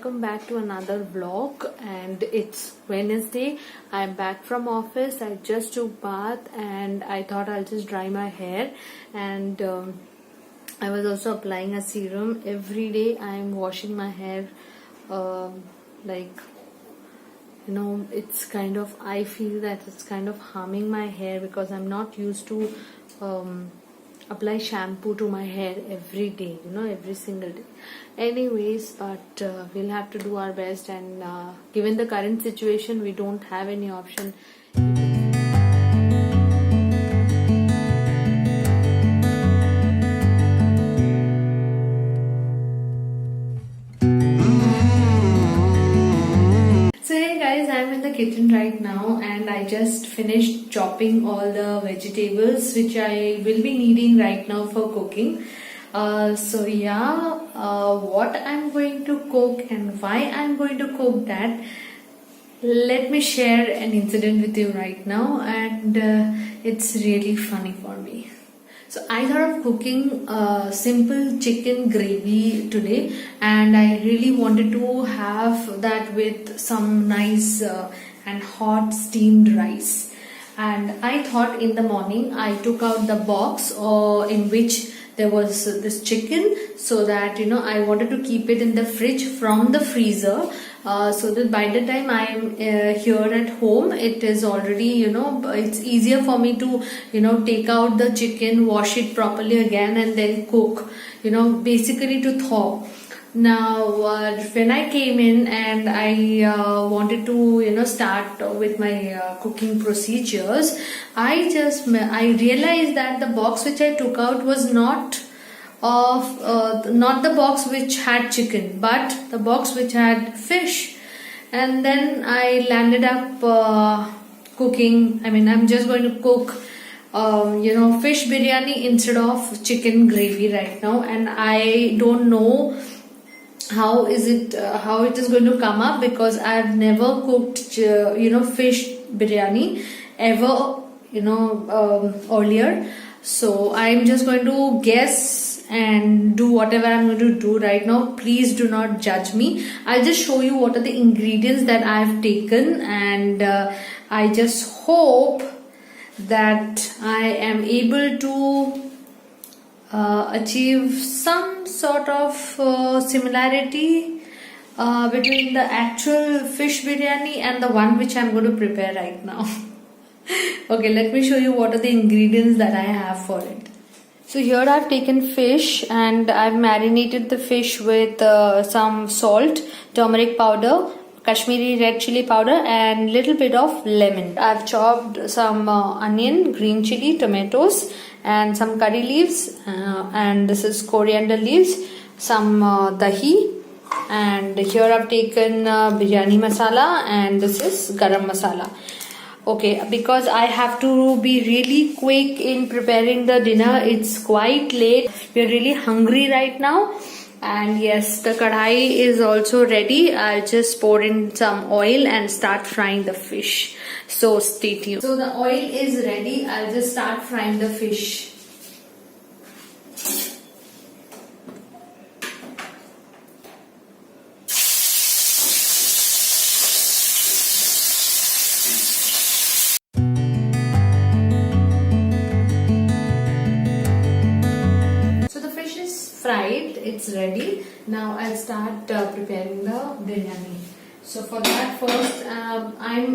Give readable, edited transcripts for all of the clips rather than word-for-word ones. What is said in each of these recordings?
welcome back to another vlog. And it's Wednesday. I'm back from office. I just took bath and I thought I'll just dry my hair. And I was also applying a serum. Every day I'm washing my hair. It's kind of, I feel that it's kind of harming my hair because I'm not used to apply shampoo to my hair every day, every single day. Anyways, but we'll have to do our best, and given the current situation, we don't have any option. So hey guys, I'm in the kitchen right now and I just finished chopping all the vegetables which I will be needing right now for cooking. What I'm going to cook and why I'm going to cook that, let me share an incident with you right now, and it's really funny for me. So I thought of cooking simple chicken gravy today, and I really wanted to have that with some nice and hot steamed rice. And I thought in the morning I took out the box in which there was this chicken, so that I wanted to keep it in the fridge from the freezer, so that by the time I am here at home, it is already it's easier for me to take out the chicken, wash it properly again, and then cook, basically to thaw. Now when I came in and I wanted to start with my cooking procedures, I realized that the box which I took out was not the box which had chicken, but the box which had fish. And then I landed up cooking. I'm just going to cook fish biryani instead of chicken gravy right now, and I don't know how it is going to come up, because I've never cooked fish biryani ever earlier. So I'm just going to guess and do whatever I'm going to do right now. Please do not judge me. I'll just show you what are the ingredients that I've taken, and I just hope that I am able to achieve some sort of similarity between the actual fish biryani and the one which I'm going to prepare right now. Okay, let me show you what are the ingredients that I have for it. So here I've taken fish and I've marinated the fish with some salt, turmeric powder, Kashmiri red chili powder, and little bit of lemon. I've chopped some onion, green chili, tomatoes, and some curry leaves, and this is coriander leaves, some dahi, and here I've taken biryani masala, and this is garam masala. Okay, because I have to be really quick in preparing the dinner. It's quite late. We're really hungry right now. And yes, the kadhai is also ready. I'll just pour in some oil and start frying the fish. So stay tuned. So the oil is ready. I'll just start frying the fish. Fried, it's ready. Now I'll start preparing the biryani. So for that, first I'm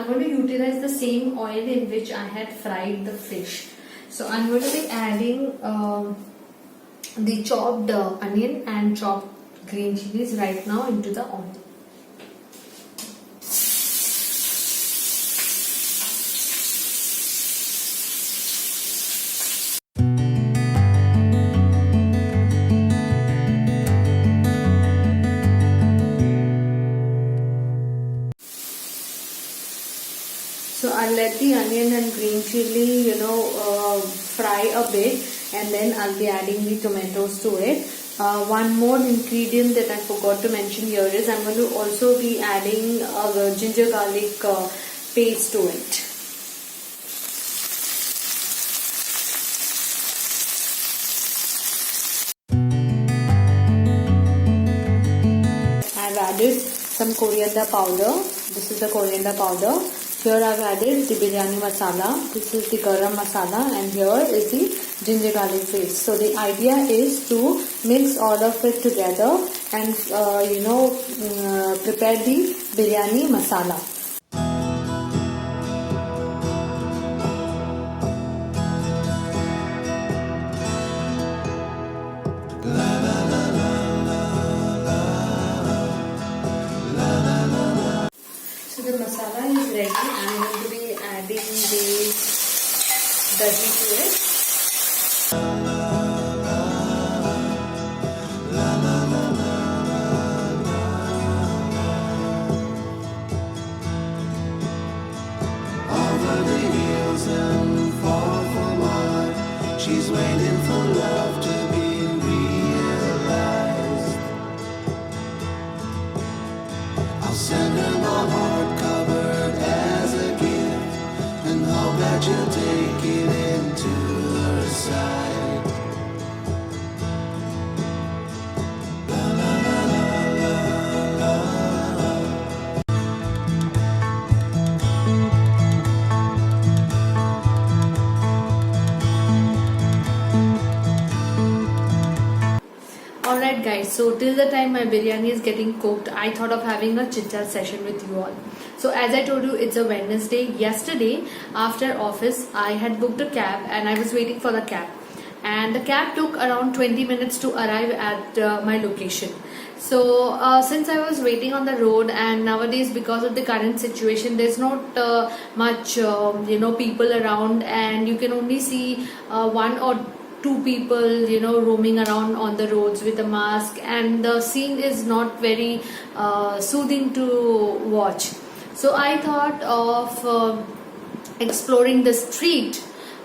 going to utilize the same oil in which I had fried the fish. So I'm going to be adding the chopped onion and chopped green chilies right now into the oil. So I'll let the onion and green chili, fry a bit, and then I'll be adding the tomatoes to it. One more ingredient that I forgot to mention here is I'm going to also be adding ginger garlic paste to it. added some coriander powder. This is the coriander powder. Here I've added the biryani masala. This is the garam masala, and here is the ginger garlic paste. So the idea is to mix all of it together and prepare the biryani masala. So the masala is ready. I'm going to be adding the dahi to it. Over the hills and far from mine, she's waiting for love to be realized. I'll send her my heart covered as a gift, and hope that you'll take it into her side. Alright guys, so till the time my biryani is getting cooked, I thought of having a chit chat session with you all. So as I told you, it's a Wednesday. Yesterday after office I had booked a cab and I was waiting for the cab, and the cab took around 20 minutes to arrive at my location. So since I was waiting on the road, and nowadays because of the current situation there's not much people around, and you can only see one or two people roaming around on the roads with a mask, and the scene is not very soothing to watch. So I thought of exploring the street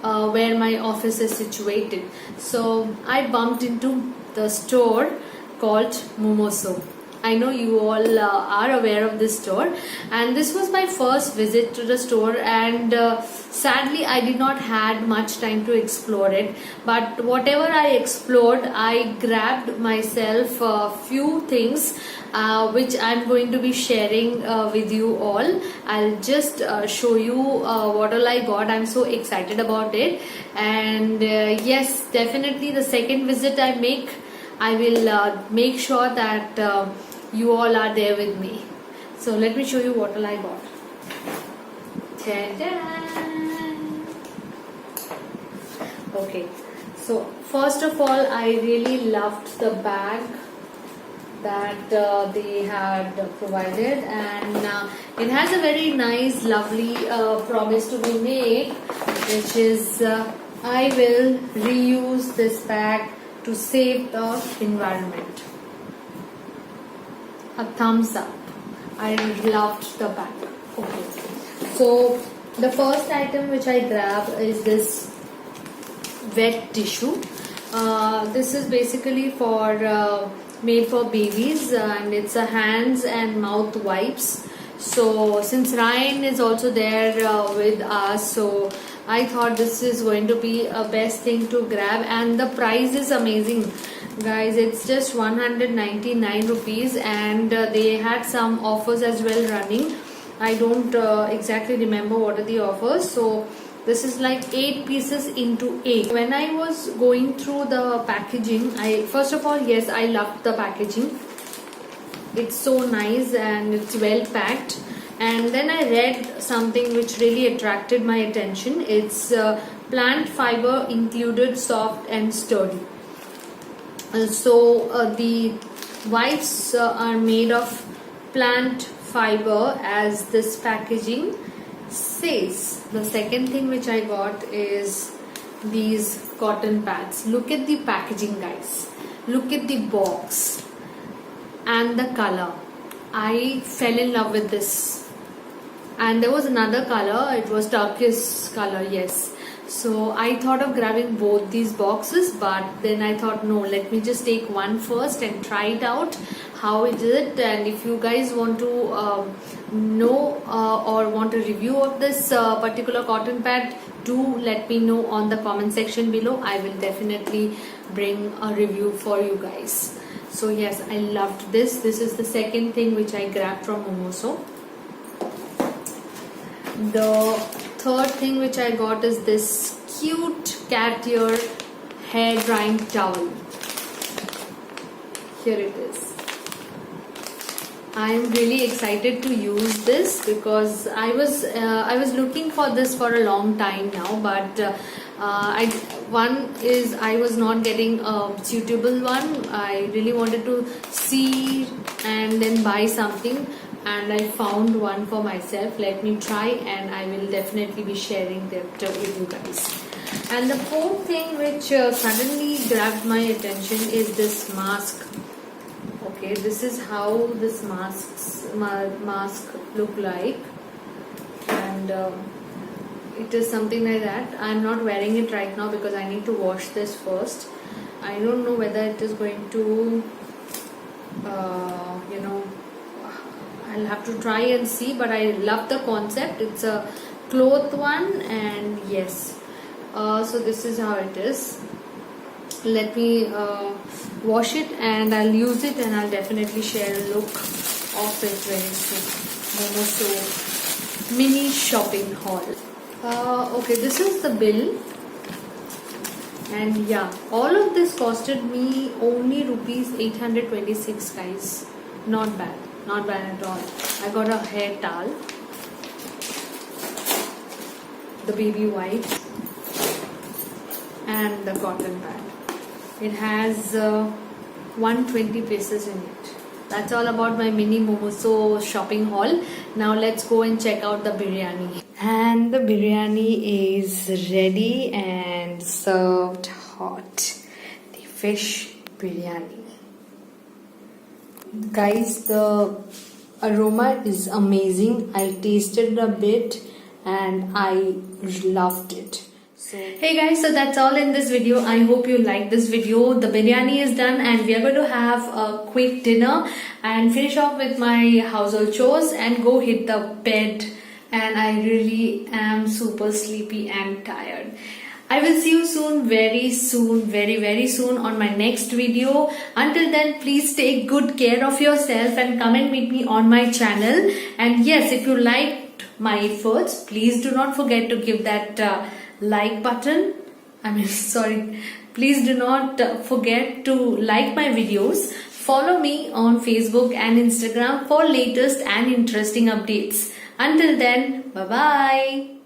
where my office is situated. So I bumped into the store called Momoso. I know you all are aware of this store, and this was my first visit to the store, and sadly I did not had much time to explore it, but whatever I explored I grabbed myself a few things which I'm going to be sharing with you all. I'll just show you what all I got. I'm so excited about it, and yes, definitely the second visit I make, I will make sure that you all are there with me. So let me show you what all I got. Ta-da! Okay, so first of all, I really loved the bag that they had provided, and it has a very nice lovely promise to be made, which is I will reuse this bag to save the environment. A thumbs up. I loved the bag. Okay, so the first item which I grabbed is this wet tissue. This is basically for made for babies, and it's a hands and mouth wipes. So since Ryan is also there with us, so I thought this is going to be a best thing to grab, and the price is amazing guys. It's just 199 rupees, and they had some offers as well running. I don't exactly remember what are the offers. So this is like 8 pieces into 8. When I was going through the packaging, first of all, yes, I loved the packaging. It's so nice and it's well packed. And then I read something which really attracted my attention. It's plant fiber included, soft and sturdy. So the wipes are made of plant fiber, as this packaging says. The second thing which I got is these cotton pads. Look at the packaging guys, look at the box and the color. I fell in love with this, and there was another color, it was turquoise color, yes. So I thought of grabbing both these boxes, but then I thought no, let me just take one first and try it out how it is. And if you guys want to know or want a review of this particular cotton pad, do let me know on the comment section below. I will definitely bring a review for you guys. So yes, I loved this. This is the second thing which I grabbed from Momoso. The third thing which I got is this cute cat ear hair drying towel. Here it is. I am really excited to use this because I was looking for this for a long time now, but I was not getting a suitable one. I really wanted to see and then buy something, and I found one for myself. Let me try, and I will definitely be sharing that with you guys. And the fourth thing which suddenly grabbed my attention is this mask. Okay, this is how this mask look like, and it is something like that. I'm not wearing it right now because I need to wash this first. I don't know whether it is going to I'll have to try and see, but I love the concept. It's a cloth one, and yes, so this is how it is. Let me wash it and I'll use it, and I'll definitely share a look of it very soon. Momoso mini shopping haul. Okay, this is the bill, and yeah, all of this costed me only rupees 826, guys. Not bad, not bad at all. I got a hair towel, the baby wipes, and the cotton pad. It has 120 pieces in it. That's all about my mini Momoso shopping haul. Now let's go and check out the biryani. And the biryani is ready and served hot. The fish biryani. Guys, the aroma is amazing. I tasted a bit and I loved it. Hey guys, so that's all in this video. I hope you liked this video. The biryani is done and we are going to have a quick dinner and finish off with my household chores and go hit the bed. And I really am super sleepy and tired. I will see you soon, very soon on my next video. Until then, please take good care of yourself and come and meet me on my channel. And yes, if you liked my efforts, please do not forget to give that like button. Please do not forget to like my videos. Follow me on Facebook and Instagram for latest and interesting updates. Until then, bye bye.